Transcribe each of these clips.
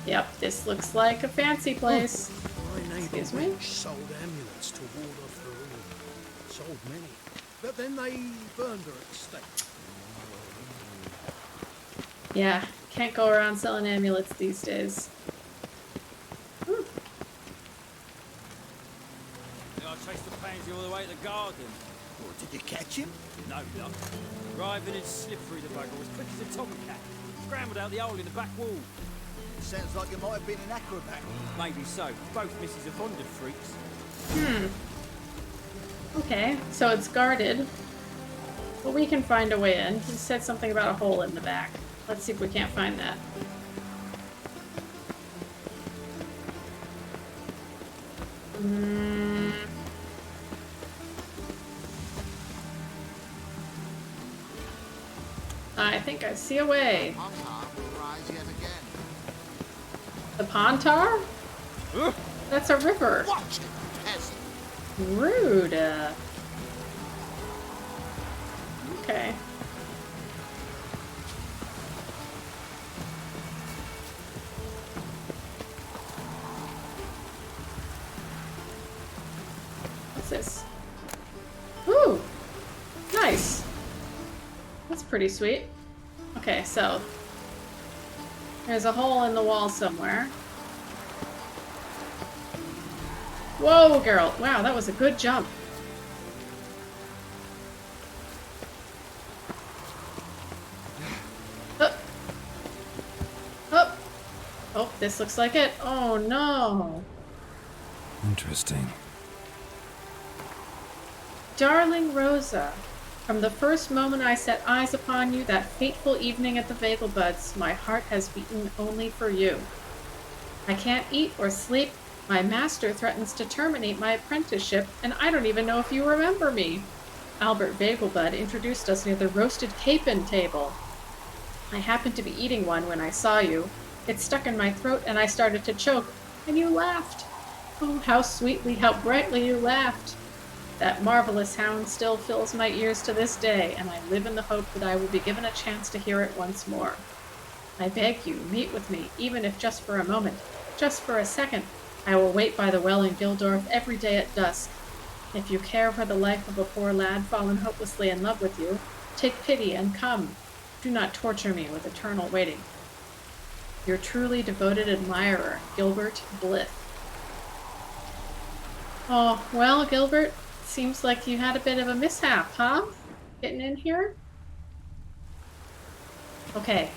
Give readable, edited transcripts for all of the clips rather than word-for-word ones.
Yep, this looks like a fancy place. My neighbour Excuse me? sold amulets to ward off the ruin. Sold many. But then they burned her estate. Yeah, can't go around selling amulets these days. Ooh. I chased the pansy all the way to the garden. Or did you catch him? No luck. Driving and slippery the bugger was quick as a tomcat. Scrambled out the hole in the back wall. Sounds like you might have been an acrobat. Maybe so. Both misses are fond of freaks. Okay, so it's guarded. But we can find a way in. He said something about a hole in the back. Let's see if we can't find that. I think I see a way. The Pontar? That's a river. Watch it, peasant. Rude. Okay. What's this? Ooh! Nice! That's pretty sweet. Okay, so there's a hole in the wall somewhere. Whoa, Geralt! Wow, that was a good jump. Up. Up. Oh, this looks like it. Oh no. Interesting. Darling Rosa, from the first moment I set eyes upon you that fateful evening at the Vegelbuds, my heart has beaten only for you. I can't eat or sleep. My master threatens to terminate my apprenticeship, and I don't even know if you remember me. Albert Vegelbud introduced us near the roasted capon table. I happened to be eating one when I saw you. It stuck in my throat, and I started to choke, and you laughed. Oh, how sweetly, how brightly you laughed. That marvelous sound still fills my ears to this day, and I live in the hope that I will be given a chance to hear it once more. I beg you, meet with me, even if just for a moment, just for a second. I will wait by the well in Gildorf every day at dusk. If you care for the life of a poor lad fallen hopelessly in love with you, take pity and come. Do not torture me with eternal waiting. Your truly devoted admirer, Gilbert Blythe. Oh, well, Gilbert, seems like you had a bit of a mishap, huh? Getting in here? Okay.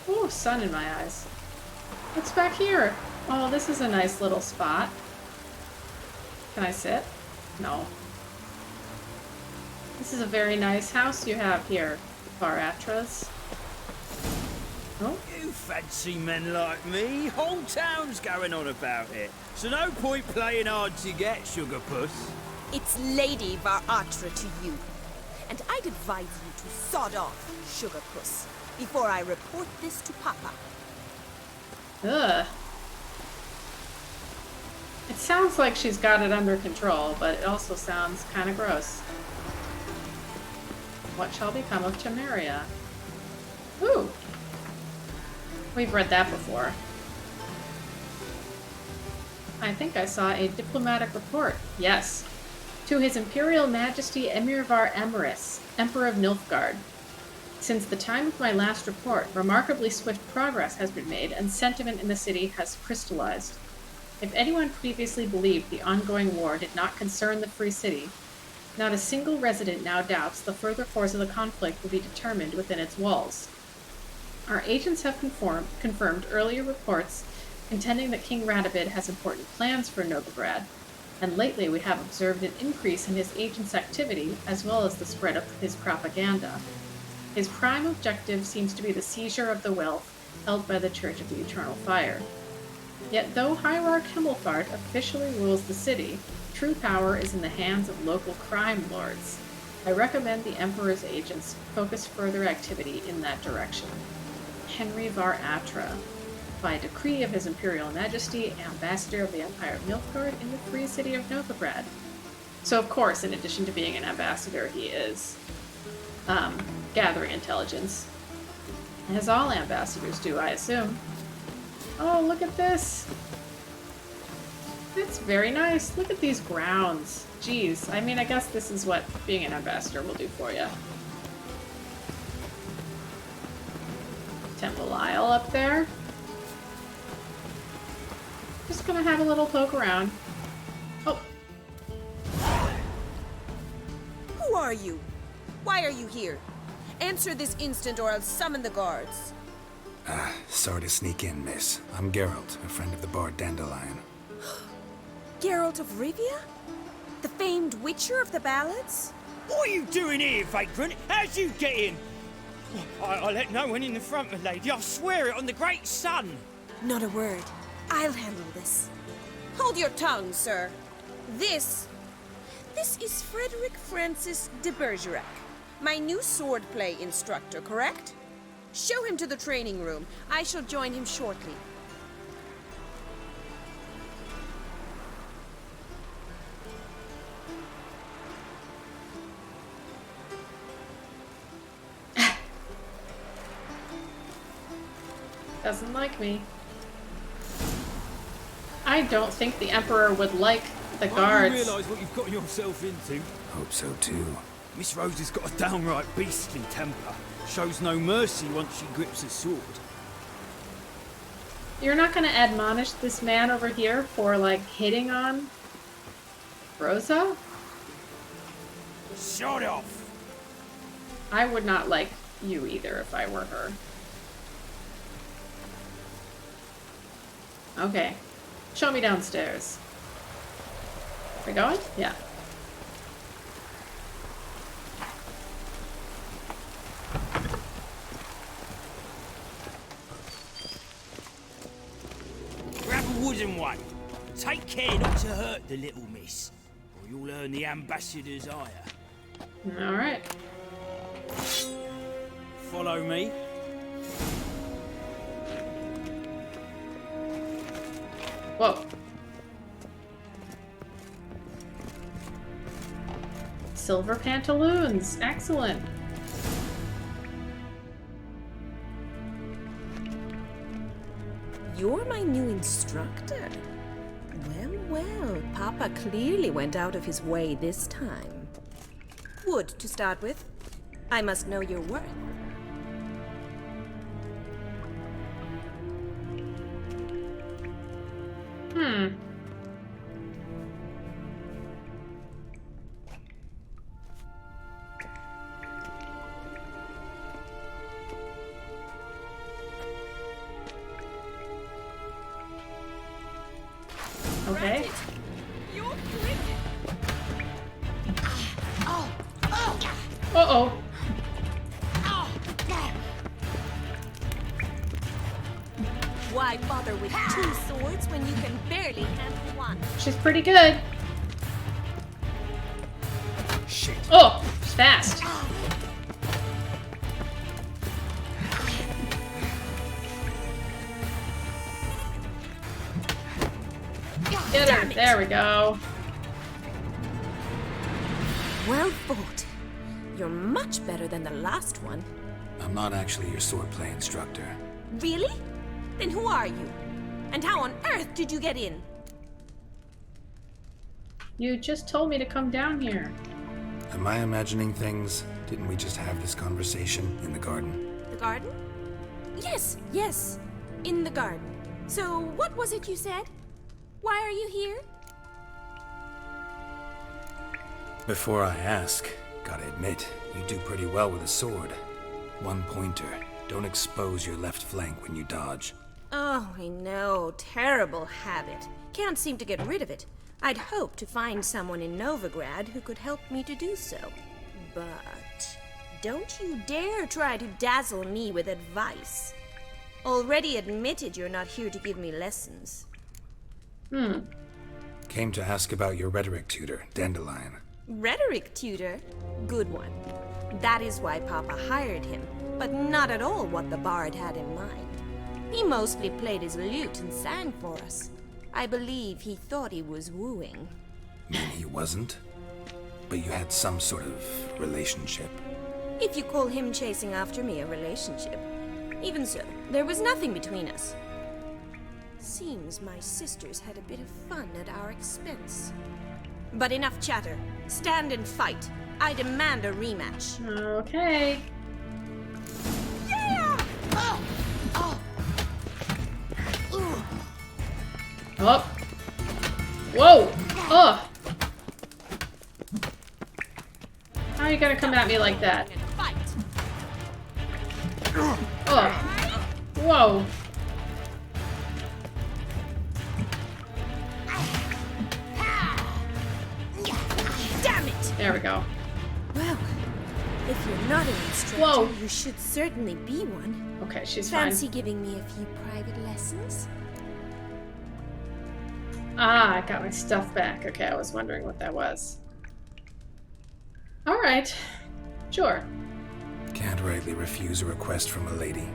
Oh, sun in my eyes. What's back here? Oh, this is a nice little spot. Can I sit? No. This is a very nice house you have here, Baratras. Oh. You fancy men like me? Whole town's going on about it. So no point playing hard to get, sugar puss. It's Lady Varatra to you. And I'd advise you to sod off, sugar puss, before I report this to Papa. Ugh. It sounds like she's got it under control, but it also sounds kind of gross. What shall become of Temeria? Ooh. We've read that before. I think I saw a diplomatic report. Yes. To His Imperial Majesty Emirvar Emrys, Emperor of Nilfgaard. Since the time of my last report, remarkably swift progress has been made, and sentiment in the city has crystallized. If anyone previously believed the ongoing war did not concern the Free City, not a single resident now doubts the further course of the conflict will be determined within its walls. Our agents have confirmed earlier reports contending that King Radabid has important plans for Novigrad, and lately we have observed an increase in his agents' activity as well as the spread of his propaganda. His prime objective seems to be the seizure of the wealth held by the Church of the Eternal Fire. Yet though Hierarch Himmelfart officially rules the city, true power is in the hands of local crime lords. I recommend the Emperor's agents focus further activity in that direction. Henry Var Atra, by decree of His Imperial Majesty, Ambassador of the Empire of Nilfgaard in the Free City of Novigrad. So of course, in addition to being an ambassador, he is gathering intelligence. As all ambassadors do, I assume. Oh, look at this. It's very nice. Look at these grounds. Jeez. I mean, I guess this is what being an ambassador will do for you. Temple Isle up there. Just gonna have a little poke around. Oh. Who are you? Why are you here? Answer this instant or I'll summon the guards. Sorry to sneak in, miss. I'm Geralt, a friend of the bard Dandelion. Geralt of Rivia? The famed witcher of the ballads? What are you doing here, vagrant? How'd you get in? I let no one in the front, my lady. I swear it on the great sun. Not a word. I'll handle this. Hold your tongue, sir. This is Frederick Francis de Bergerac, my new swordplay instructor, correct? Show him to the training room. I shall join him shortly. Doesn't like me. I don't think the Emperor would like the guards. You realise what you've gotten yourself into? Hope so too. Miss Rose has got a downright beastly temper. Shows no mercy once she grips a sword. You're not gonna admonish this man over here for, like, hitting on Rosa? Shut off! I would not like you either if I were her. Okay. Show me downstairs. We going? Yeah. Grab a wooden one. Take care not to hurt the little miss, or you'll earn the ambassador's ire. Alright. Follow me. Whoa. Silver pantaloons. Excellent. You're my new instructor? Well, well, Papa clearly went out of his way this time. Wood, to start with. I must know your worth. Okay. Uh-oh. Why bother with two swords when you can barely handle one? She's pretty good. Shit. Oh, she's fast. Get her. There we go. Well fought. You're much better than the last one. I'm not actually your swordplay instructor. Really? Then who are you? And how on earth did you get in? You just told me to come down here. Am I imagining things? Didn't we just have this conversation in the garden? The garden? Yes, yes. In the garden. So, what was it you said? Why are you here? Before I ask, gotta admit, you do pretty well with a sword. One pointer. Don't expose your left flank when you dodge. Oh, I know. Terrible habit. Can't seem to get rid of it. I'd hoped to find someone in Novigrad who could help me to do so. But don't you dare try to dazzle me with advice. Already admitted you're not here to give me lessons. Came to ask about your rhetoric tutor, Dandelion. Rhetoric tutor? Good one. That is why Papa hired him, but not at all what the bard had in mind. He mostly played his lute and sang for us. I believe he thought he was wooing. Mean he wasn't? But you had some sort of relationship. If you call him chasing after me a relationship. Even so, there was nothing between us. Seems my sisters had a bit of fun at our expense. But enough chatter. Stand and fight. I demand a rematch. Okay. Yeah! Oh. Whoa. Oh. How are you gonna come at me like that? Fight! Oh. Whoa. Damn it! There we go. Well, if you're not an instructor, Whoa. you should certainly be one. Okay, she's Fancy fine. giving me a few private lessons? Ah, I got my stuff back. Okay, I was wondering what that was. Alright. Sure. Can't rightly refuse a request from a lady.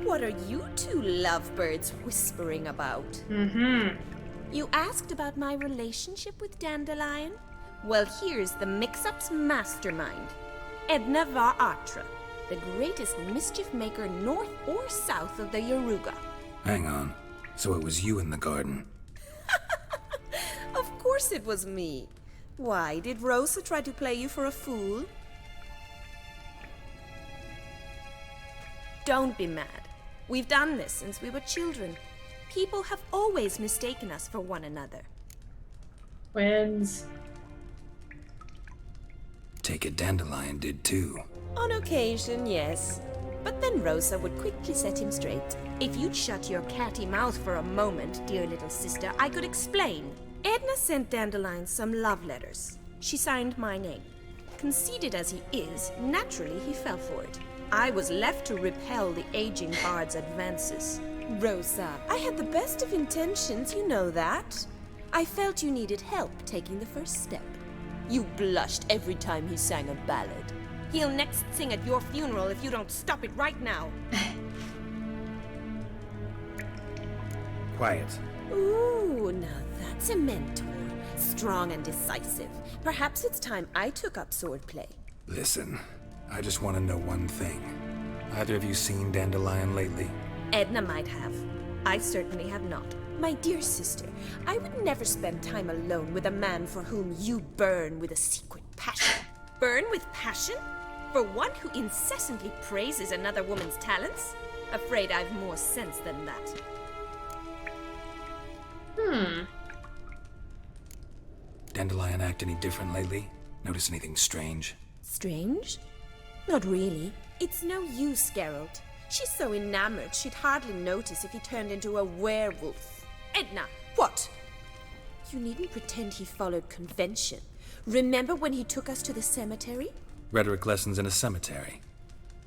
What are you two lovebirds whispering about? Mm-hmm. You asked about my relationship with Dandelion? Well, here's the mix-up's mastermind. Edna var Atra, the greatest mischief maker north or south of the Yaruga. Hang on. So it was you in the garden? Of course it was me. Why, did Rosa try to play you for a fool? Don't be mad. We've done this since we were children. People have always mistaken us for one another. Twins. Take it Dandelion did too. On occasion, yes. But then Rosa would quickly set him straight. If you'd shut your catty mouth for a moment, dear little sister, I could explain. Edna sent Dandelion some love letters. She signed my name. Conceited as he is, naturally he fell for it. I was left to repel the aging bard's advances. Rosa, I had the best of intentions, you know that. I felt you needed help taking the first step. You blushed every time he sang a ballad. He'll next sing at your funeral if you don't stop it right now. Quiet. Ooh, now that's a mentor. Strong and decisive. Perhaps it's time I took up swordplay. Listen, I just want to know one thing. Either of you seen Dandelion lately? Edna might have. I certainly have not. My dear sister, I would never spend time alone with a man for whom you burn with a secret passion. Burn with passion? For one who incessantly praises another woman's talents? Afraid I've more sense than that. Dandelion act any different lately? Notice anything strange? Strange? Not really. It's no use, Geralt. She's so enamored she'd hardly notice if he turned into a werewolf. Edna, what? You needn't pretend he followed convention. Remember when he took us to the cemetery? Rhetoric lessons in a cemetery.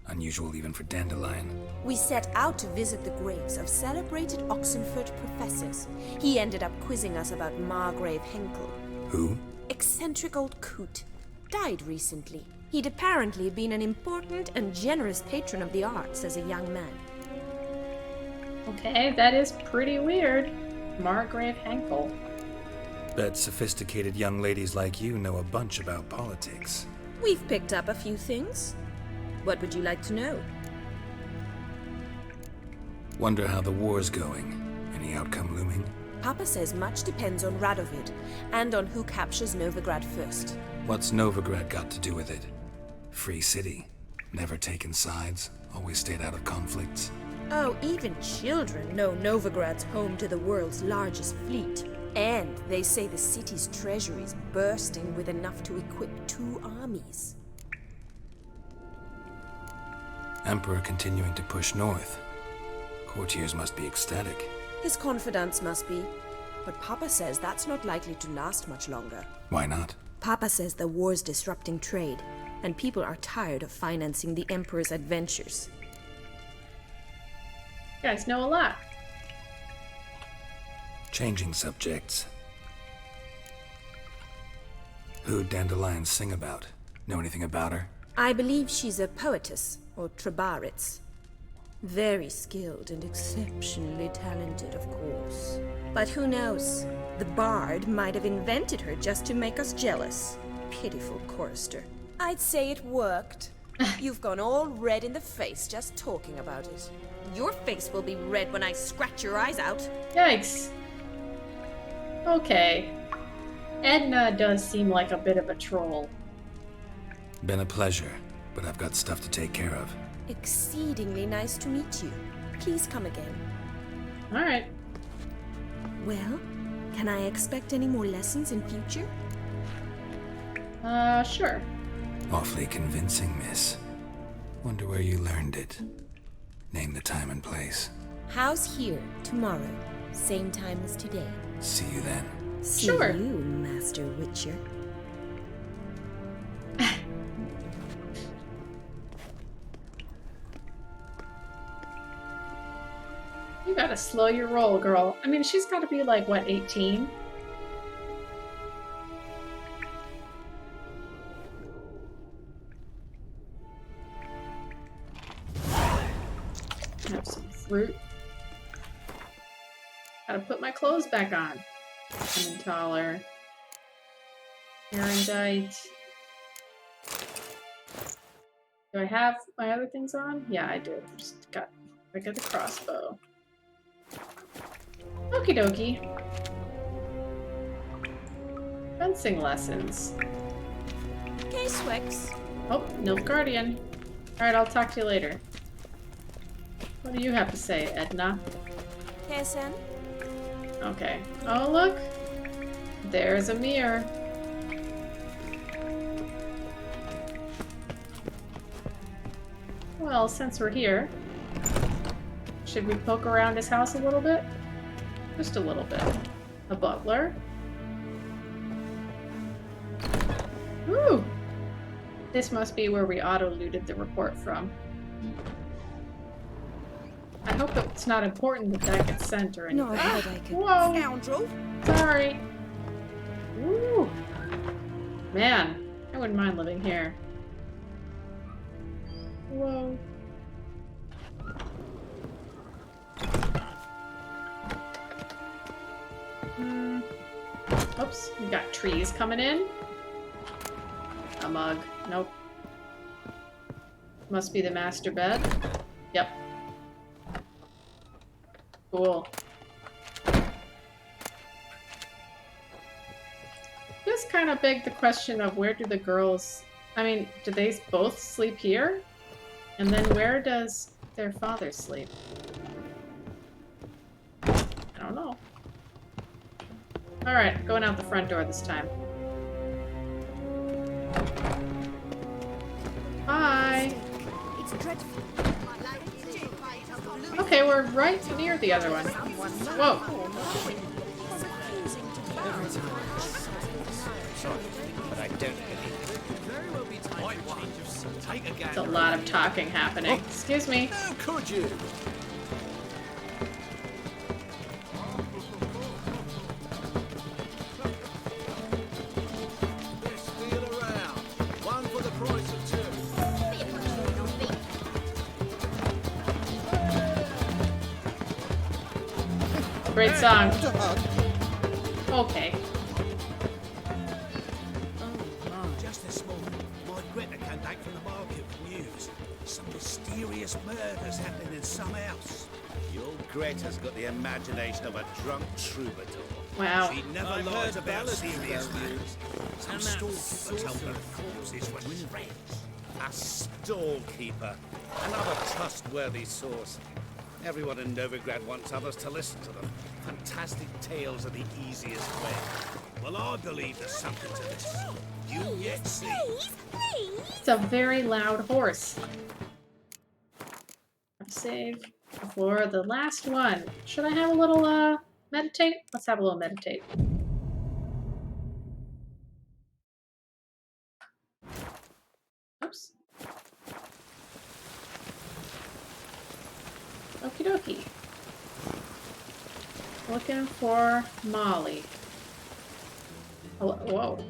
Unusual even for Dandelion. We set out to visit the graves of celebrated Oxenford professors. He ended up quizzing us about Margrave Henkel. Who? Eccentric old coot. Died recently. He'd apparently been an important and generous patron of the arts as a young man. Okay, that is pretty weird. Margrave Henkel. Bet sophisticated young ladies like you know a bunch about politics. We've picked up a few things. What would you like to know? Wonder how the war's going. Any outcome looming? Papa says much depends on Radovid, and on who captures Novigrad first. What's Novigrad got to do with it? Free city. Never taken sides. Always stayed out of conflicts. Oh, even children know Novigrad's home to the world's largest fleet. And they say the city's treasury's bursting with enough to equip 2 armies. Emperor continuing to push north. Courtiers must be ecstatic. His confidants must be. But Papa says that's not likely to last much longer. Why not? Papa says the war's disrupting trade, and people are tired of financing the Emperor's adventures. You guys know a lot. Changing subjects. Who'd Dandelion sing about? Know anything about her? I believe she's a poetess, or trabaritz. Very skilled and exceptionally talented, of course. But who knows? The bard might have invented her just to make us jealous. Pitiful chorister. I'd say it worked. You've gone all red in the face just talking about it. Your face will be red when I scratch your eyes out. Yikes. Okay. Edna does seem like a bit of a troll. Been a pleasure, but I've got stuff to take care of. Exceedingly nice to meet you. Please come again. Alright. Well, can I expect any more lessons in future? Sure. Awfully convincing, miss. Wonder where you learned it. Name the time and place. House here, tomorrow. Same time as today. See you then. See Sure. you, Master Witcher. You gotta slow your roll, girl. I mean, she's gotta be like, what, 18? Have some fruit. Gotta put my clothes back on. Taller. Erendite. Do I have my other things on? Yeah, I do. I got the crossbow. Okie dokie. Fencing lessons. Okay, Swex. Oh, Nilfgaardian. Alright, I'll talk to you later. What do you have to say, Edna? Kessen? Okay. Oh, look! There's a mirror. Well, since we're here, should we poke around his house a little bit? Just a little bit. A butler. Ooh! This must be where we auto-looted the report from. I hope it's not important that that gets sent or anything. No, but I could. Whoa! Scoundrel! Sorry. Ooh. Man, I wouldn't mind living here. Whoa. Oops, we got trees coming in. A mug. Nope. Must be the master bed. Yep. Cool. This kind of begged the question of where do the girls... I mean, do they both sleep here? And then where does their father sleep? I don't know. Alright, going out the front door this time. Bye! It's dreadful. Okay, we're right near the other one. Whoa! But I don't believe it. Very well be time for a change of scene. Take a gander. There's a lot of talking happening. Excuse me. How could you? Best wheel around. One for the price of two. Great song. Okay. Just this morning, my Greta came back from the market with news. Some mysterious murders happening in some house. Your Greta's got the imagination of a drunk troubadour. Wow. She never I've lies heard about ballads serious about you. matters. Some And that storekeeper told her sorcerer. corpses were friends. A storekeeper. Another trustworthy source. Everyone in Novigrad wants others to listen to them. Fantastic tales are the easiest way. Well, I believe there's something to this. You yet see. It's a very loud horse. Save for the last one. Should I have a little, meditate? Let's have a little meditate. Oops. Okie dokie. Looking for Molly. Hello. Whoa.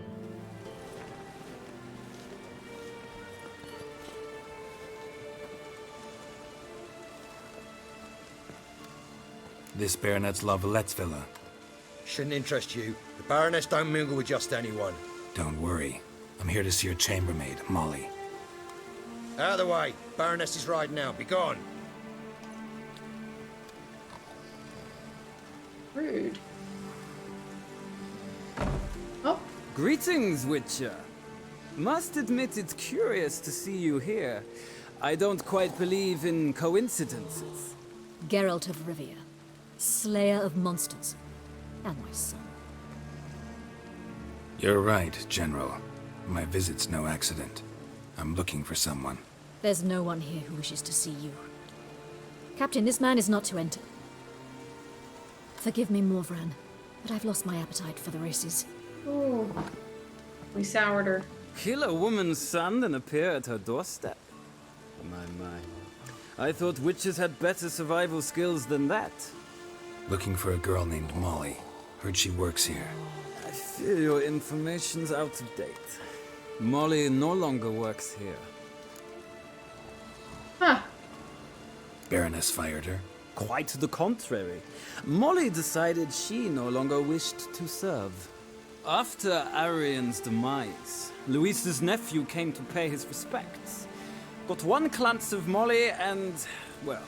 This Baronet's La Vallette's villa. Shouldn't interest you. The Baroness don't mingle with just anyone. Don't worry. I'm here to see your chambermaid, Molly. Out of the way. Baroness is riding out. Be gone. Rude. Oh, Greetings, Witcher. Must admit it's curious to see you here. I don't quite believe in coincidences. Geralt of Rivia, slayer of monsters, and my son. You're right, General. My visit's no accident. I'm looking for someone. There's no one here who wishes to see you. Captain, this man is not to enter. Forgive me, Morvran, but I've lost my appetite for the races. ooh. We soured her. Kill a woman's son and appear at her doorstep? My. I thought witches had better survival skills than that. Looking for a girl named Molly. Heard she works here. I fear your information's out of date. Molly no longer works here. Huh. Baroness fired her. Quite the contrary. Molly decided she no longer wished to serve. After Arian's demise, Louise's nephew came to pay his respects. Got one glance of Molly and, well,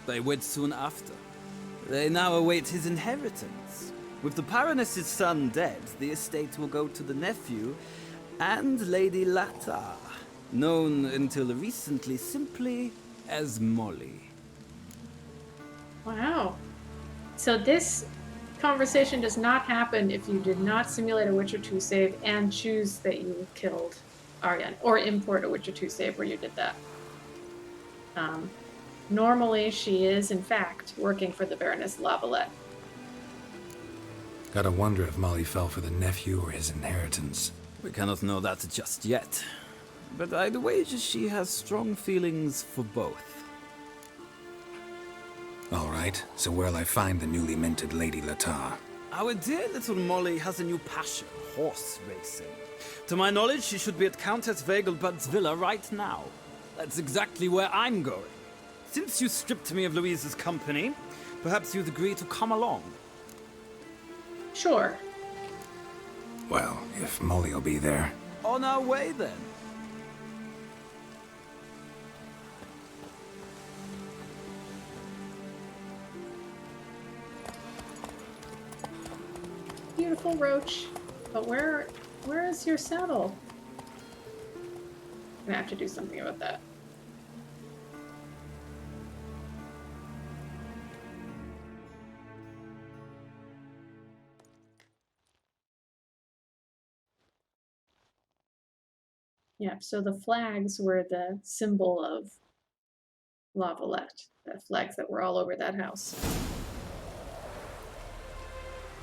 they wed soon after. They now await his inheritance. With the Baroness's son dead, the estate will go to the nephew and Lady Latta, known until recently simply as Molly. Wow. So this conversation does not happen if you did not simulate a Witcher 2 save and choose that you killed Aryan, or import a Witcher 2 save where you did that. Normally, she is, in fact, working for the Baroness Lavalette. Gotta wonder if Molly fell for the nephew or his inheritance. We cannot know that just yet, but I'd wager she has strong feelings for both. All right, so where'll I find the newly minted Lady Latta? Our dear little Molly has a new passion, horse racing. To my knowledge, she should be at Countess Vegelbud's villa right now. That's exactly where I'm going. Since you stripped me of Louise's company, perhaps you'd agree to come along. Sure. Well, if Molly'll be there. On our way, then. Beautiful roach. But where is your saddle? I'm gonna have to do something about that. Yeah, so the flags were the symbol of Lavalette. The flags that were all over that house.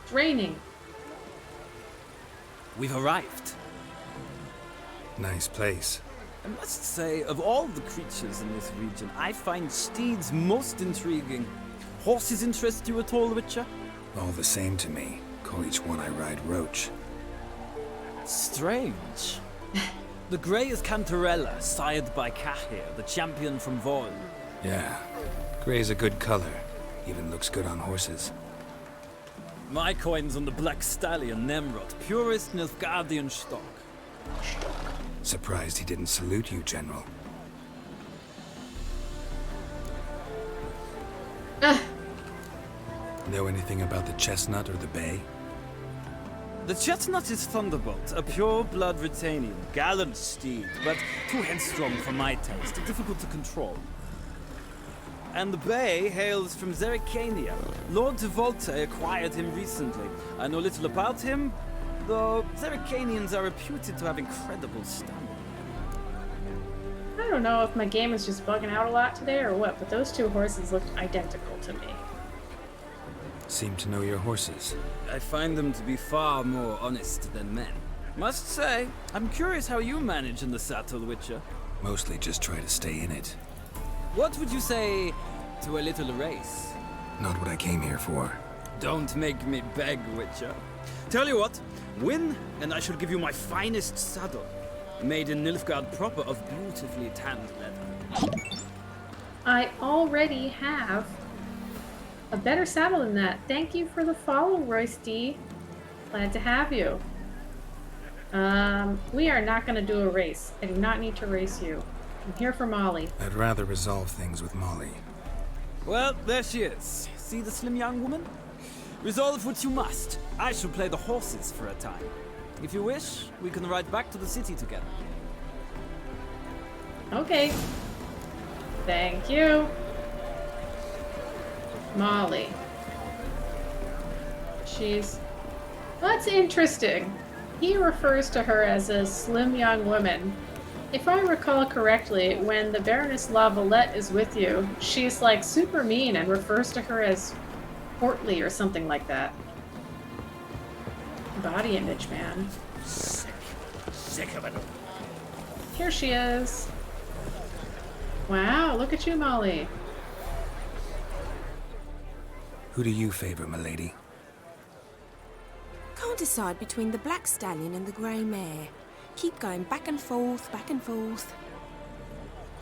It's raining. We've arrived. Nice place. I must say, of all the creatures in this region, I find steeds most intriguing. Horses interest you at all, Witcher? All the same to me. Call each one I ride Roach. Strange. The grey is Cantarella, sired by Cahir, the champion from Vol. Yeah. Gray's a good color. Even looks good on horses. My coin's on the black stallion, Nemrod, purest Nilfgaardian stock. Surprised he didn't salute you, General. Know anything about the chestnut or the bay? The chestnut is Thunderbolt, a pure-blood Retanian, gallant steed, but too headstrong for my taste, difficult to control. And the bay hails from Zerrikania. Lord de Volte acquired him recently. I know little about him, though Zerrikanians are reputed to have incredible stamina. I don't know if my game is just bugging out a lot today or what, but those two horses looked identical to me. Seem to know your horses. I find them to be far more honest than men. Must say, I'm curious how you manage in the saddle, Witcher. Mostly just try to stay in it. What would you say to a little race? Not what I came here for. Don't make me beg, Witcher. Tell you what, win, and I shall give you my finest saddle. Made in Nilfgaard proper of beautifully tanned leather. I already have a better saddle than that. Thank you for the follow, Royce D. Glad to have you. We are not going to do a race. I do not need to race you. I'm here for Molly. I'd rather resolve things with Molly. Well, there she is. See the slim young woman? Resolve what you must. I shall play the horses for a time. If you wish, we can ride back to the city together. Okay. Thank you. Molly. That's interesting. He refers to her as a slim young woman. If I recall correctly, when the Baroness Lavalette is with you, she's like super mean and refers to her as portly or something like that. Body image, man. Sick of it. Here she is. Wow, look at you, Molly. Who do you favor, milady? Can't decide between the black stallion and the grey mare. Keep going back and forth, back and forth.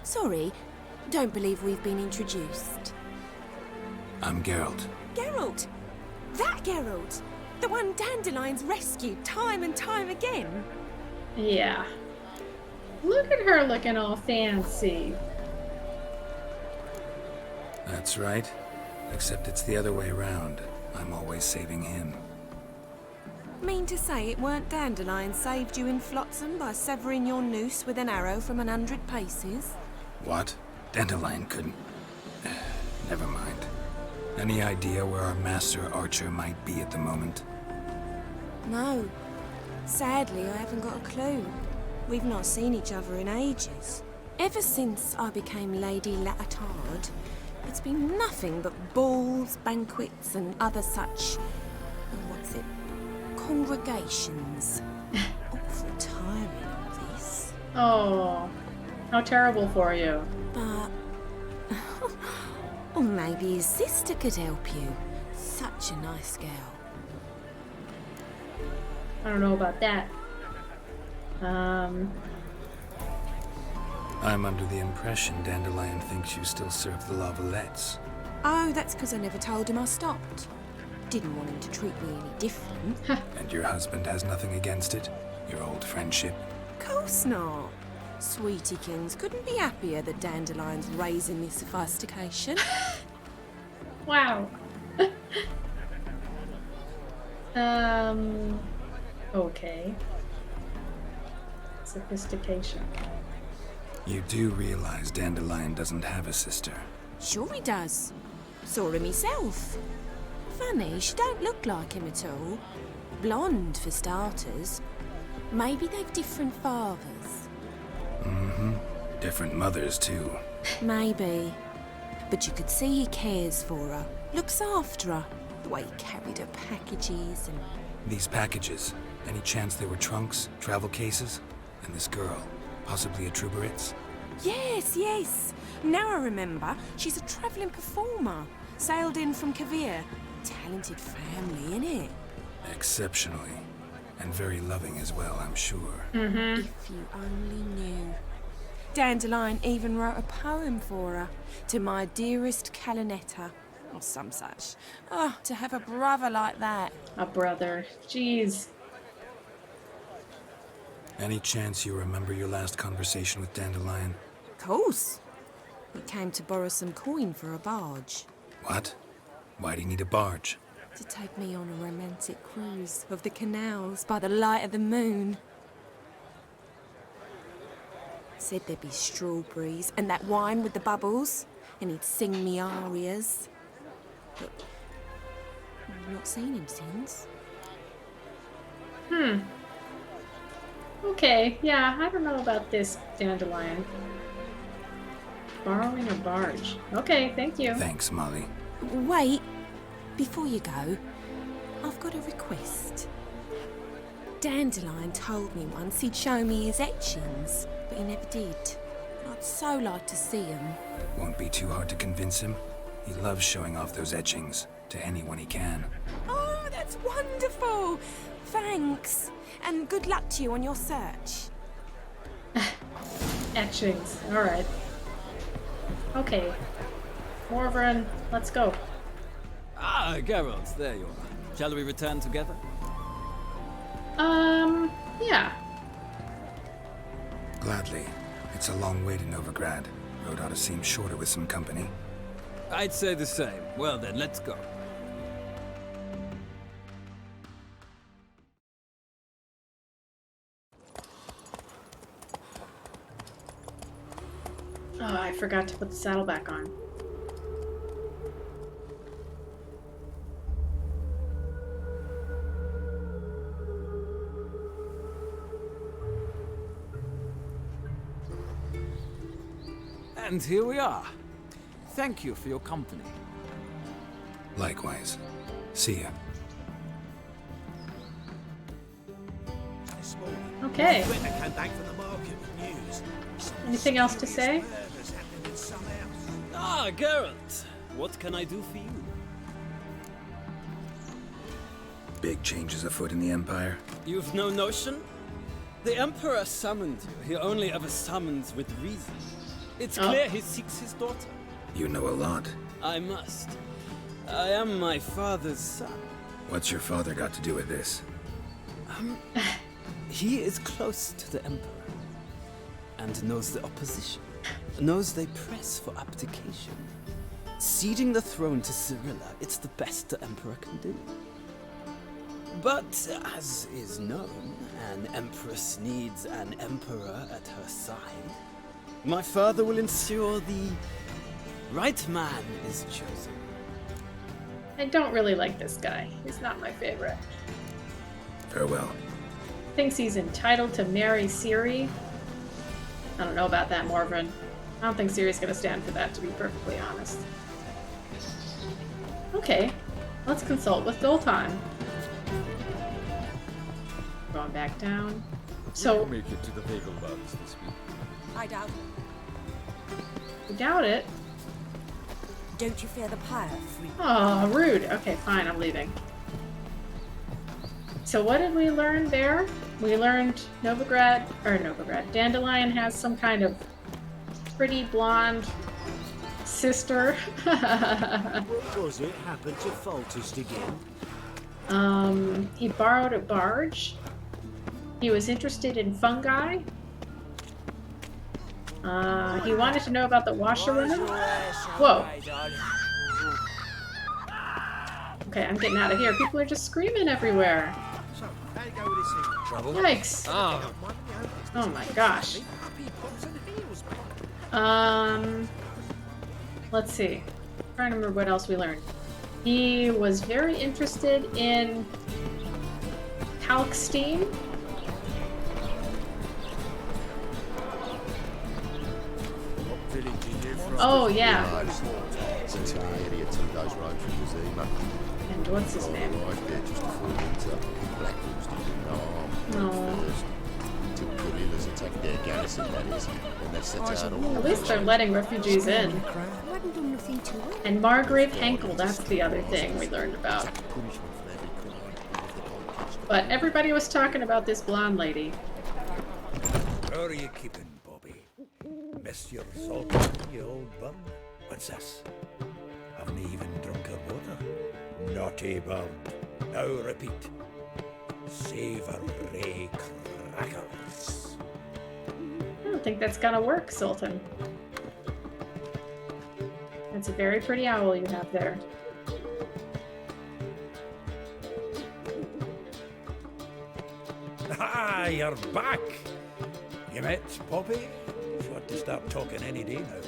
Sorry, don't believe we've been introduced. I'm Geralt. Geralt! That Geralt! The one Dandelion's rescued time and time again. Yeah. Look at her looking all fancy. That's right. Except it's the other way around. I'm always saving him. Mean to say it weren't Dandelion saved you in Flotsam by severing your noose with an arrow from 100 paces? What? Dandelion couldn't... Never mind. Any idea where our master archer might be at the moment? No. Sadly, I haven't got a clue. We've not seen each other in ages. Ever since I became Lady Latard, it's been nothing but balls, banquets, and other such... what's it? Congregations. Awful tiring, all this. Oh, how terrible for you. But... or maybe his sister could help you. Such a nice girl. I don't know about that. I'm under the impression Dandelion thinks you still serve the Lavalettes. Oh, that's because I never told him I stopped. Didn't want him to treat me any different. And your husband has nothing against it? Your old friendship? Course not. Sweetiekins couldn't be happier that Dandelion's raising this sophistication. Wow. Okay. Sophistication. You do realize Dandelion doesn't have a sister? Sure he does. Saw him myself. Funny, she don't look like him at all. Blonde, for starters. Maybe they've different fathers. Mm-hmm. Different mothers, too. Maybe. But you could see he cares for her. Looks after her. The way he carried her packages and... These packages, any chance they were trunks, travel cases? And this girl, possibly a Truberitz? Yes, yes. Now I remember. She's a travelling performer. Sailed in from Kavir. Talented family, innit? Exceptionally. And very loving as well, I'm sure. Mm-hmm. If you only knew. Dandelion even wrote a poem for her. To my dearest Calinetta. Or some such. Oh, to have a brother like that. A brother. Jeez. Any chance you remember your last conversation with Dandelion? Of course. He came to borrow some coin for a barge. What? Why do you need a barge? To take me on a romantic cruise of the canals by the light of the moon. Said there'd be strawberries and that wine with the bubbles, and he'd sing me arias. But I've not seen him since. Okay, yeah, I don't know about this Dandelion. Borrowing a barge. Okay, thank you. Thanks, Molly. Wait, before you go, I've got a request. Dandelion told me once he'd show me his etchings, but he never did. I'd so like to see them. Won't be too hard to convince him. He loves showing off those etchings to anyone he can. Oh, that's wonderful! Thanks, and good luck to you on your search. Etchings. Alright. Okay. Morvern, let's go. Ah, Geralt, there you are. Shall we return together? Yeah. Gladly. It's a long way to Novigrad. Road ought to seem shorter with some company. I'd say the same. Well then, let's go. Oh, I forgot to put the saddle back on. And here we are. Thank you for your company. Likewise. See ya. This morning, Okay. Lord Gritner came back from the market with news. Some Anything else to mysterious say? murders happening in some house. Ah, Geralt. What can I do for you? Big changes afoot in the Empire. You've no notion? The Emperor summoned you. He only ever summons with reason. It's clear he seeks his daughter. You know a lot. I must. I am my father's son. What's your father got to do with this? He is close to the Emperor and knows the opposition, knows they press for abdication. Ceding the throne to Cirilla, it's the best the Emperor can do. But, as is known, an Empress needs an Emperor at her side. My father will ensure the right man is chosen. I don't really like this guy. He's not my favorite. Farewell. Thinks he's entitled to marry Ciri. I don't know about that, Morven. I don't think Ciri's gonna stand for that, to be perfectly honest. Okay, let's consult with Zoltan. Going back down. So, Make it to the Vegelbugs this week. I doubt it. I doubt it. Don't you fear the pyre? Oh, rude. Okay, fine, I'm leaving. So what did we learn there? We learned Novigrad, Dandelion has some kind of pretty blonde sister. What was it happened to Foltest again? He borrowed a barge. He was interested in fungi. He wanted to know about the washerwomen. Whoa. Okay, I'm getting out of here. People are just screaming everywhere. So, how you go with this thing? Trouble? Yikes. Ah, Oh my gosh. Let's see. I'm trying to remember what else we learned. He was very interested in Kalkstein. Oh yeah. Since an idiot 2 days road trip was Ema. And what's his name? Arrived there just before winter. Blackwood's didn't know No. first. Till guerrillas attacked their garrison, that is. And that sets out all At least they're letting refugees in. Wasn't do nothing to it. And Margrave Henkel, that's the other thing we learned about. punishment for every crime of the conquest. But everybody was talking about this blonde lady. How are you keeping, Bobby? Miss your Sultan, you old bum? What's this? Haven't even drunk her water? Naughty bird. Now repeat. Savoury crackers. I don't think that's gonna work, Sultan. That's a very pretty owl you have there. Ah, you're back! You met Poppy? She ought to start talking any day now.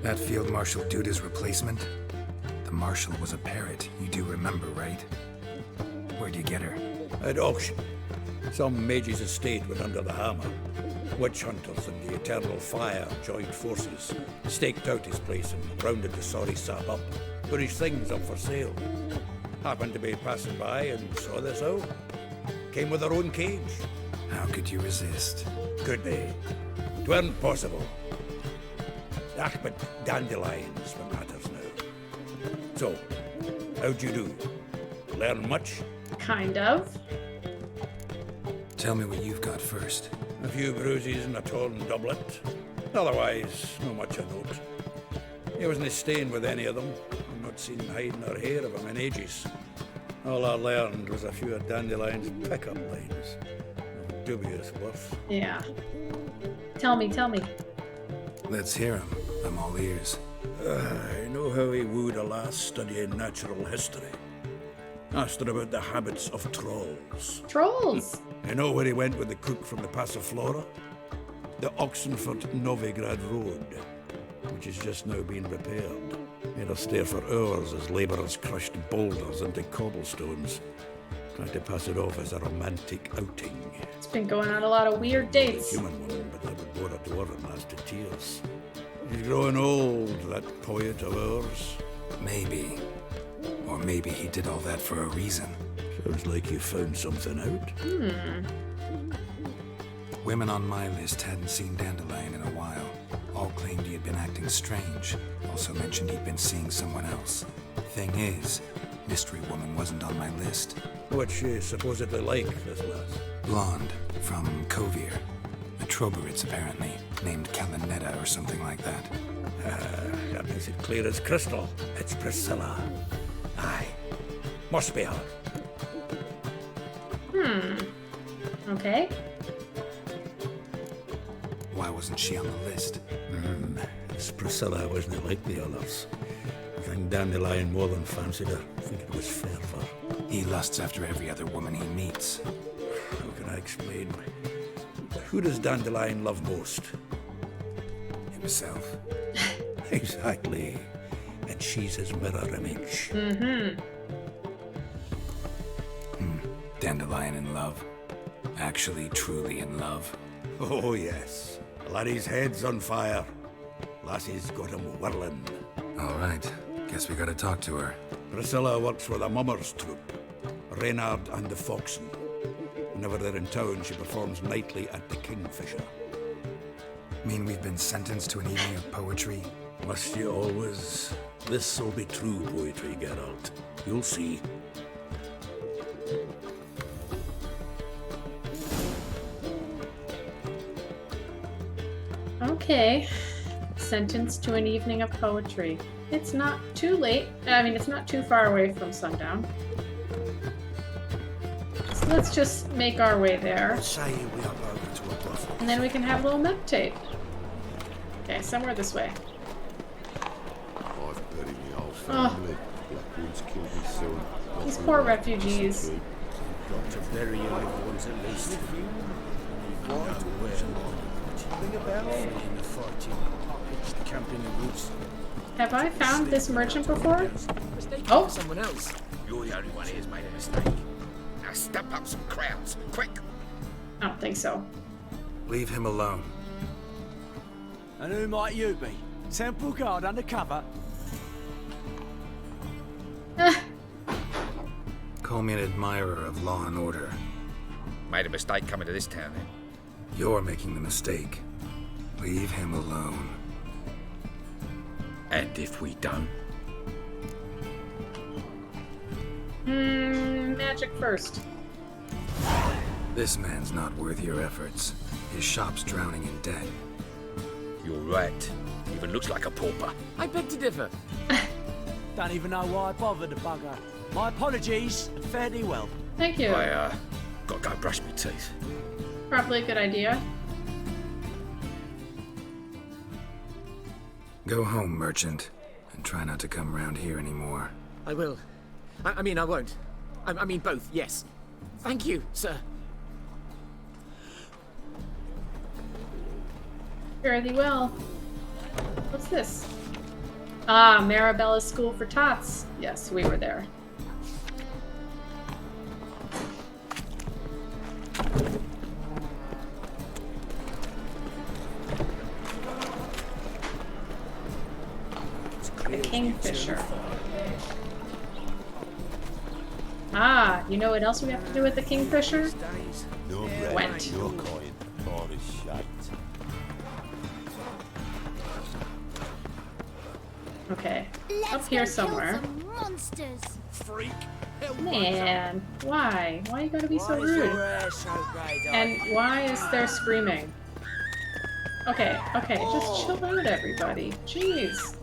That Field Marshal Duda's replacement? The Marshal was a parrot, you do remember, right? Where'd you get her? At auction. Some mage's estate went under the hammer. Witch hunters and the Eternal Fire joined forces, staked out his place and rounded the sorry sap up, put his things up for sale. Happened to be passing by and saw this out. Came with her own cage. How could you resist? Could they? 'Tweren't possible. Ah, but dandelions what matters now. So, how'd you do? Learn much? Kind of. Tell me what you've got first. A few bruises and a torn doublet. Otherwise, no much of note. He wasn't staying with any of them. I've not seen hide nor hair of him in ages. All I learned was a few of Dandelion's pickup lines. Of dubious worth. Yeah. Tell me. Let's hear him. I'm all ears. I know how he wooed a lass studying natural history. Asked her about the habits of trolls. Trolls! You know where he went with the cook from the Passiflora? The Oxenford-Novigrad Road, which is just now being repaired. Made us stare for hours as labourers crushed boulders into cobblestones. Tried to pass it off as a romantic outing. It's been going on a lot of weird dates. A human woman, but that would bore a dwarven lass to tears. He's growing old, that poet of ours. Maybe. Or maybe he did all that for a reason. Sounds like you found something out. Women on my list hadn't seen Dandelion in a while. All claimed he had been acting strange. Also mentioned he'd been seeing someone else. Thing is, Mystery Woman wasn't on my list. What's she supposedly like, this lass? Blonde, from Kovir. A Troberits, apparently, named Kalinetta or something like that. That makes it clear as crystal. It's Priscilla. Aye. Must be her. Okay. Why wasn't she on the list? It's Priscilla, wasn't it, like the others? I think Dandelion more than fancied her. I think it was fervour. He lusts after every other woman he meets. How can I explain? Who does Dandelion love most? Himself. Exactly. And she's his mirror image. Dandelion in love. Actually, truly in love. Oh, yes. Laddie's head's on fire. Lassie's got him whirling. All right. Guess we gotta talk to her. Priscilla works with a mummers troupe, Reynard and the Foxen. Whenever they're in town, she performs nightly at the Kingfisher. Mean we've been sentenced to an evening of poetry? Must you always? This'll be true poetry, Geralt. You'll see. Okay. Sentenced to an evening of poetry. It's not too late. I mean, it's not too far away from sundown. So let's just make our way there. Say we are over to a brothel. And then we can have a little meditate. Okay, somewhere this way. I've buried my whole Oh. family. Blackwood's killed his son. These poor refugees. Got to bury your little ones at least. Ring a bell? In the fighting. Pitched camp in the woods. Have I found this merchant before? Oh! Someone else. You're the only one who's made a mistake. Now step up some crowds, quick! I don't think so. Leave him alone. And who might you be? Temple Guard undercover? Call me an admirer of law and order. Made a mistake coming to this town then. You're making the mistake. Leave him alone. And if we don't? Magic first. This man's not worth your efforts. His shop's drowning in debt. You're right. Even looks like a pauper. I beg to differ. Don't even know why I bothered the bugger. My apologies, and fare thee well. Thank you. I, gotta go brush my teeth. Probably a good idea. Go home, merchant, and try not to come round here anymore. I will. I mean, I won't. I mean, both, yes. Thank you, sir. Fare thee well. What's this? Ah, Marabella's School for Tots. Yes, we were there. The Kingfisher. Ah, you know what else we have to do with the Kingfisher? No bread, Went. no coin, all is shite. Okay, up here somewhere. Monsters. Freak! Man, why? Why you gotta be so rude? And why is there screaming? Okay, okay, just chill out, everybody. Jeez.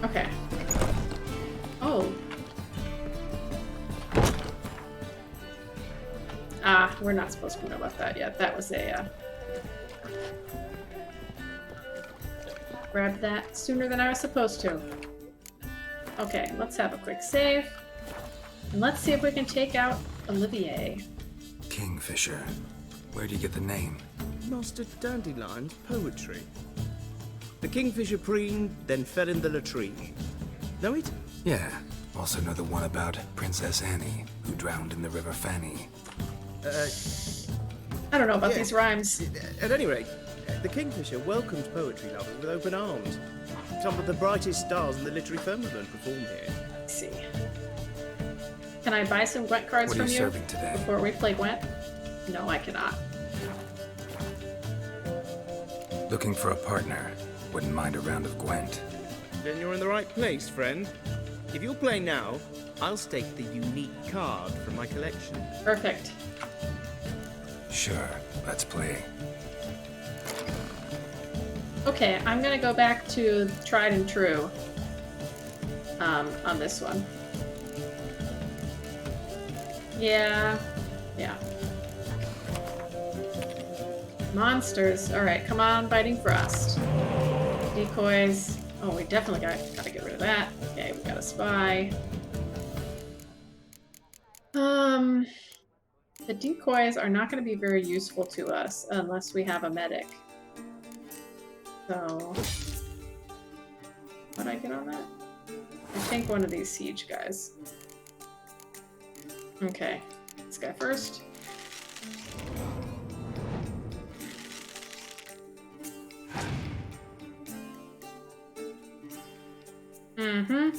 Okay. Ah, we're not supposed to know about that yet. That was a, grabbed that sooner than I was supposed to. Okay, let's have a quick save. And let's see if we can take out Olivier. Kingfisher. Where'd you get the name? Master Dandelion's poetry. The kingfisher preened, then fell in the latrine. Know it? Yeah. Also know the one about Princess Annie, who drowned in the River Fanny. I don't know about these rhymes. At any rate, the kingfisher welcomes poetry lovers with open arms. Some of the brightest stars in the literary firmament perform here. Let's see. Can I buy some Gwent cards What are from you you serving today? before we play Gwent? No, I cannot. Looking for a partner. Wouldn't mind a round of Gwent. Then you're in the right place, friend. If you'll play now, I'll stake the unique card from my collection. Perfect. Sure, let's play. Okay, I'm gonna go back to tried and true on this one. Yeah. Monsters. Alright, come on, Biting Frost. Decoys. Oh, we definitely gotta get rid of that. Okay, we got a spy. The decoys are not going to be very useful to us unless we have a medic. So, what did I get on that? I think one of these siege guys. Okay, this guy first. Mm-hmm.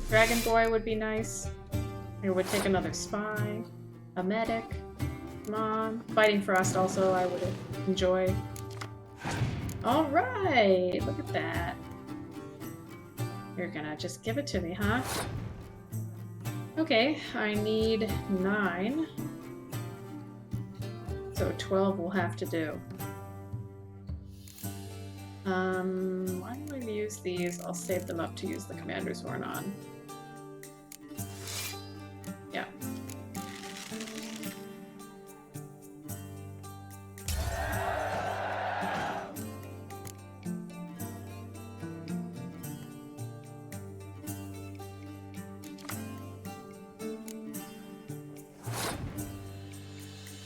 Dragon Boy would be nice. I would take another spy. A medic. Come on. Biting Frost also I would enjoy. Alright! Look at that. You're gonna just give it to me, huh? Okay, I need 9. So 12 will have to do. Why don't I use these? I'll save them up to use the Commander's Horn on. Yeah.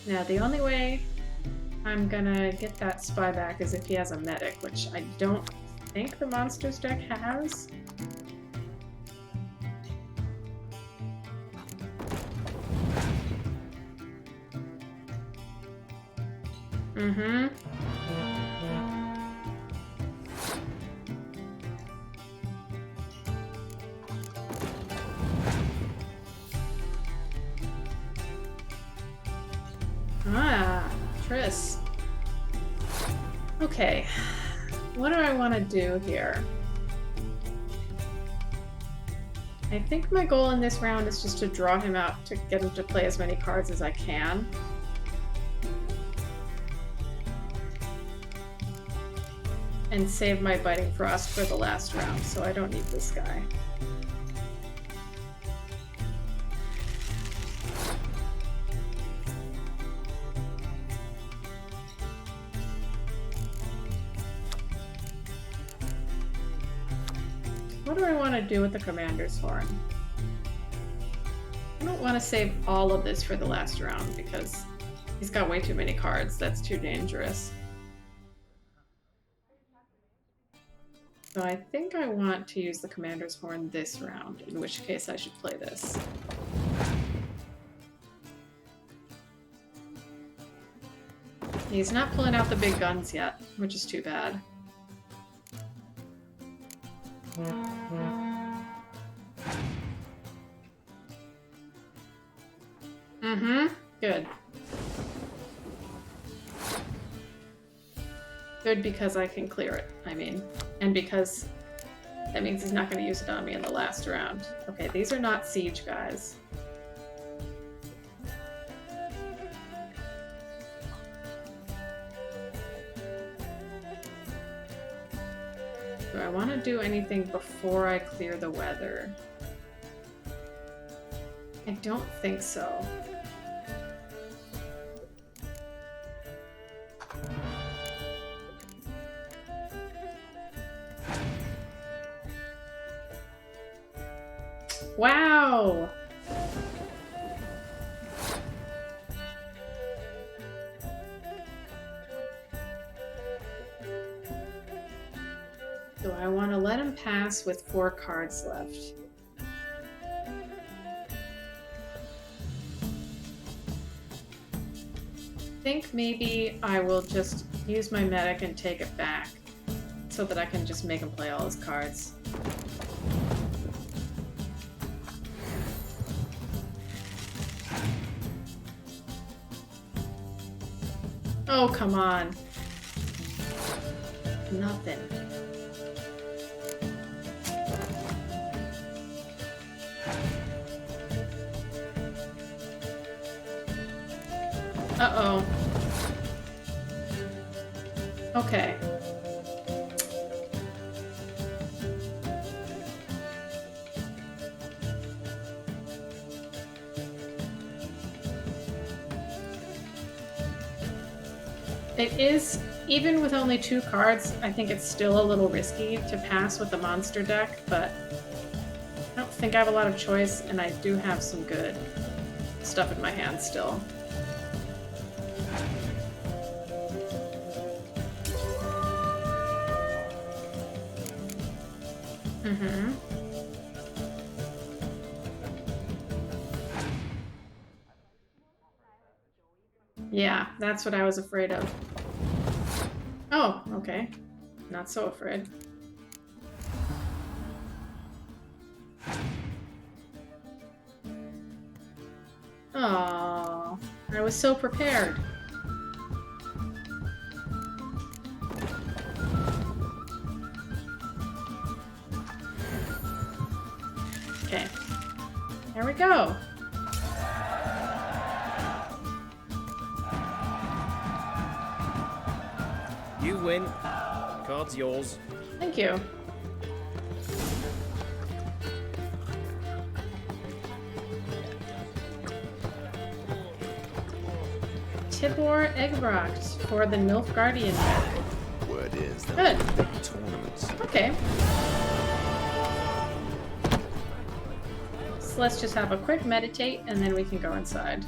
Now, the only way I'm gonna get that spy back is if he has a medic, which I don't think the monsters deck has. Mm-hmm. Ah, Triss. Okay, what do I want to do here? I think my goal in this round is just to draw him out to get him to play as many cards as I can. And save my Biting Frost for the last round, so I don't need this guy. What do I want to do with the Commander's Horn? I don't want to save all of this for the last round because he's got way too many cards. That's too dangerous. So I think I want to use the Commander's Horn this round, in which case I should play this. He's not pulling out the big guns yet, which is too bad. Mm-hmm. Good. Good because I can clear it, I mean. And because that means he's not going to use it on me in the last round. Okay, these are not siege guys. Do I want to do anything before I clear the weather? I don't think so. Wow! Do I want to let him pass with 4 cards left? I think maybe I will just use my medic and take it back so that I can just make him play all his cards. Oh, come on. Nothing. Uh-oh. Okay. It is, even with only 2 cards, I think it's still a little risky to pass with the monster deck, but I don't think I have a lot of choice, and I do have some good stuff in my hand still. Mm-hmm. Yeah, that's what I was afraid of. Oh, okay. Not so afraid. Oh, I was so prepared. Okay. There we go. You win. Card's yours. Thank you. Tibor Eggbrocht for the Nilfgaardian deck. Word is Good. there will be tournaments. Okay. So let's just have a quick meditate and then we can go inside.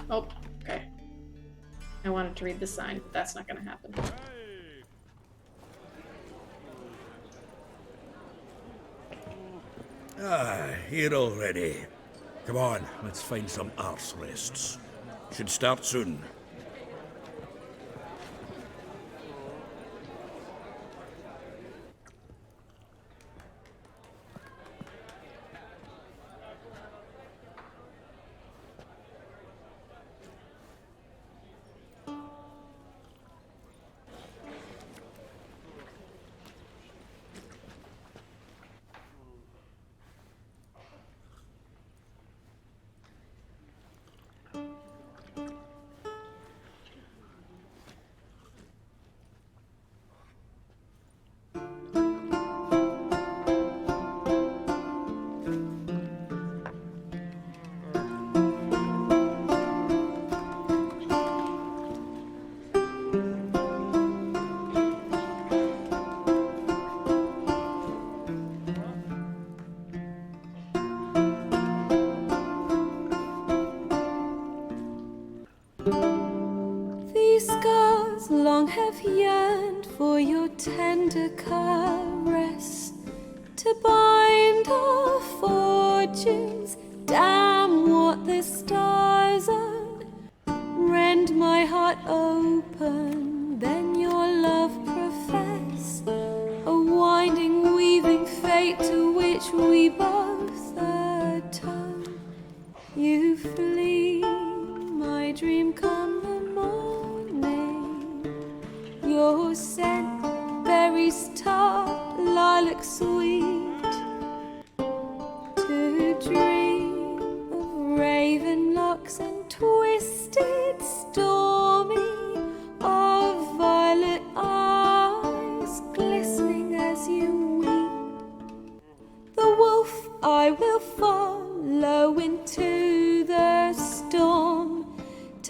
Oh, okay. I wanted to read the sign, but that's not going to happen. Ah, here already. Come on, let's find some arse rests. Should start soon. These scars long have yearned for your tender caress, to bind our fortunes. Damn what the stars are. Rend my heart open, then your love profess, a winding, weaving fate to which we both atone. You flee, my dream come the morning. Your scent, berries tart, lilac sweet, to dream of raven locks and twisted storm.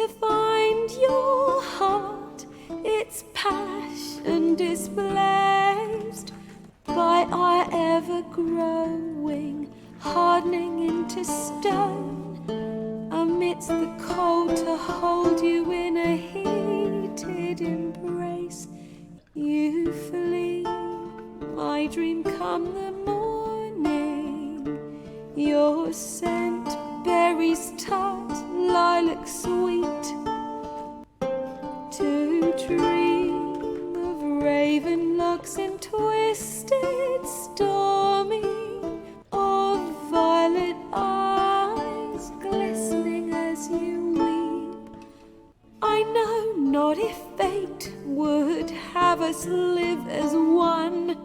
to find your heart, its passion displaced by our ever-growing, hardening into stone, amidst the cold to hold you in a heated embrace. You flee, my dream come the morning, your scent berries tart, lilac sweet, to dream of raven locks and twisted stormy, of violet eyes glistening as you weep. I know not if fate would have us live as one,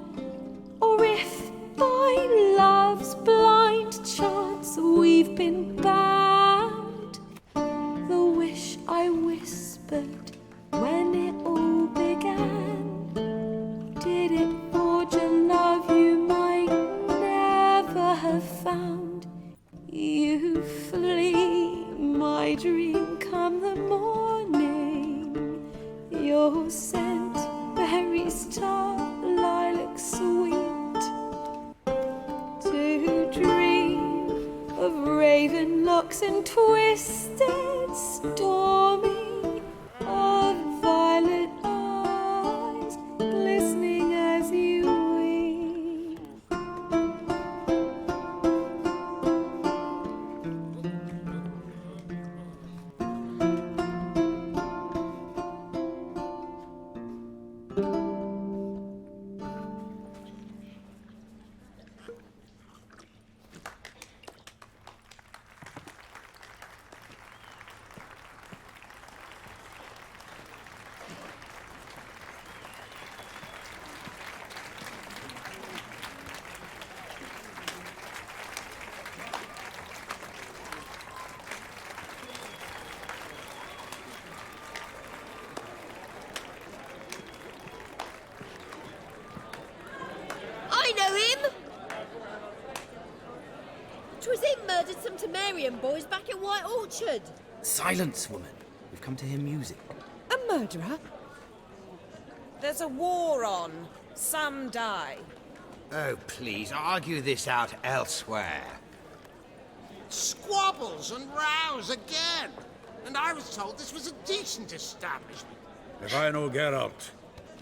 or if by love's blind chance we've been bound. The wish I whispered when it all began, did it forge a love you might never have found? You flee, my dream come the morning, your scent berries tart, lilac sweet, to dream of raven locks and twisted stormy, of violet eyes glistening as you weep. I know him! 'Twas him murdered some Temerian boys back in White Orchard. Silence, woman. We've come to hear music. A murderer? There's a war on. Some die. Oh, please, argue this out elsewhere. Squabbles and rows again. And I was told this was a decent establishment. If I know Geralt,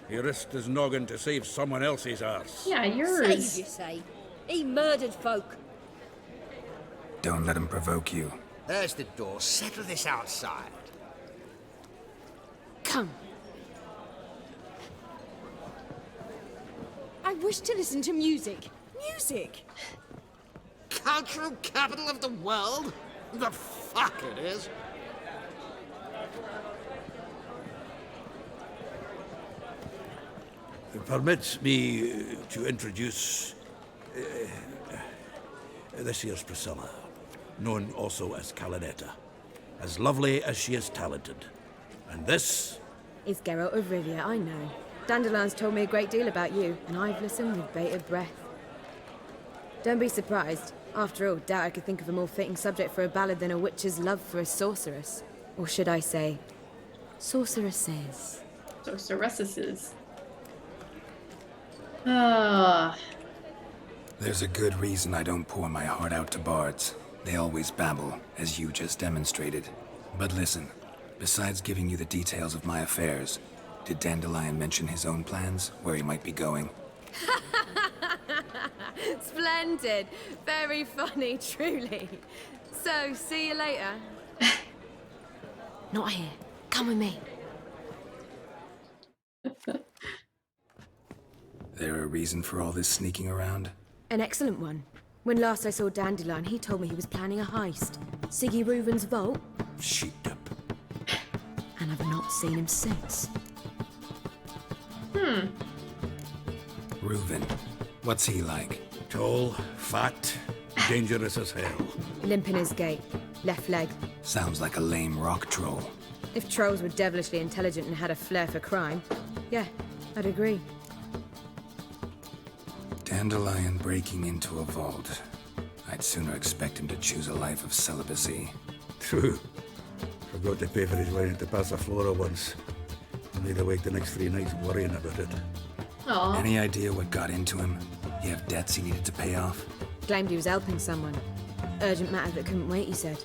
he risked his noggin to save someone else's arse. Yeah, yours. Save, you say? He murdered folk. Don't let him provoke you. There's the door. Settle this outside. Come. I wish to listen to music. Music! Cultural capital of the world? The fuck it is. Permit me to introduce... this here's Priscilla, known also as Calinetta. As lovely as she is talented. And this... It's Geralt of Rivia, I know. Dandelion's told me a great deal about you, and I've listened with bated breath. Don't be surprised. After all, doubt I could think of a more fitting subject for a ballad than a witch's love for a sorceress. Or should I say, sorceresses. Sorceresses. Ah. There's a good reason I don't pour my heart out to bards. They always babble, as you just demonstrated. But listen, besides giving you the details of my affairs, did Dandelion mention his own plans, where he might be going? Splendid. Very funny, truly. So, see you later. Not here. Come with me. There a reason for all this sneaking around? An excellent one. When last I saw Dandelion, he told me he was planning a heist. Siggy Reuven's vault. Sheeped up. And I've not seen him since. Reuven. What's he like? Tall, fat, dangerous as hell. Limp in his gait. Left leg. Sounds like a lame rock troll. If trolls were devilishly intelligent and had a flair for crime, yeah, I'd agree. Dandelion breaking into a vault. I'd sooner expect him to choose a life of celibacy. True. For got to pay for his wine at the Passaflora once. I laid awake the next 3 nights worrying about it. Aww. Any idea what got into him? He have debts he needed to pay off? Claimed he was helping someone. Urgent matter that couldn't wait, he said.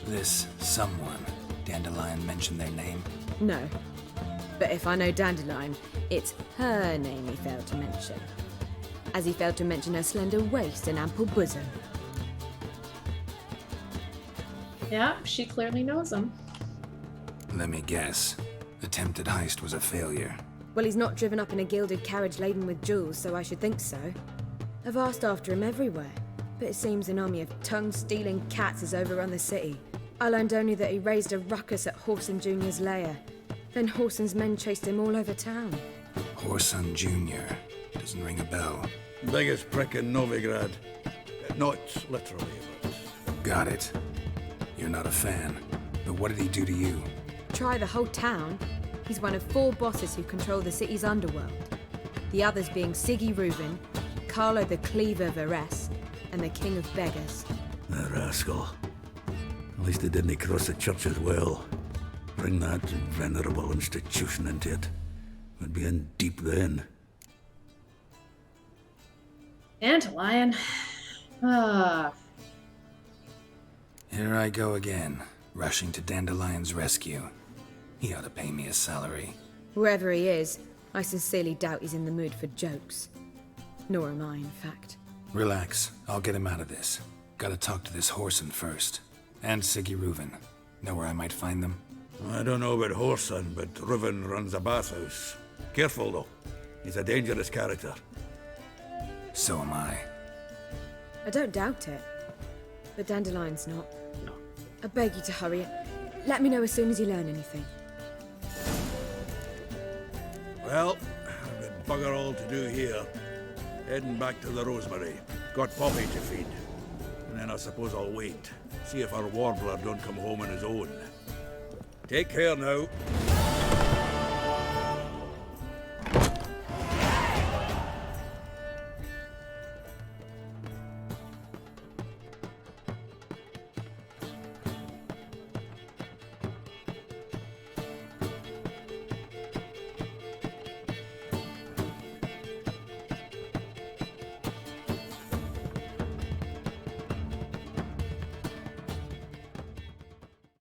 This someone, Dandelion mentioned their name? No. But if I know Dandelion, it's her name he failed to mention. As he failed to mention her slender waist and ample bosom. Yeah, she clearly knows him. Let me guess. Attempted heist was a failure. Well, he's not driven up in a gilded carriage laden with jewels, so I should think so. I've asked after him everywhere, but it seems an army of tongue-stealing cats has overrun the city. I learned only that he raised a ruckus at Whoreson Jr.'s lair. Then Whoreson's men chased him all over town. Whoreson Jr. Doesn't ring a bell. Biggest prick in Novigrad. Not literally, but... Got it. You're not a fan. But what did he do to you? Try the whole town. He's one of 4 bosses who control the city's underworld. The others being Siggy Reuben, Carlo the Cleaver Varese, and the King of Beggars. The rascal. At least they didn't cross the church as well. Bring that venerable institution into it. We'd be in deep then. Dandelion. Ah. Here I go again, rushing to Dandelion's rescue. He ought to pay me a salary. Whoever he is, I sincerely doubt he's in the mood for jokes. Nor am I, in fact. Relax, I'll get him out of this. Gotta talk to this Whoreson first. And Siggy Reuben. Know where I might find them? I don't know about Whoreson, but Reuben runs a bathhouse. Careful, though. He's a dangerous character. So am I. I don't doubt it. But Dandelion's not. No. I beg you to hurry. Let me know as soon as you learn anything. Well, I've got bugger all to do here. Heading back to the Rosemary. Got Poppy to feed. And then I suppose I'll wait. See if our warbler don't come home on his own. Take care now.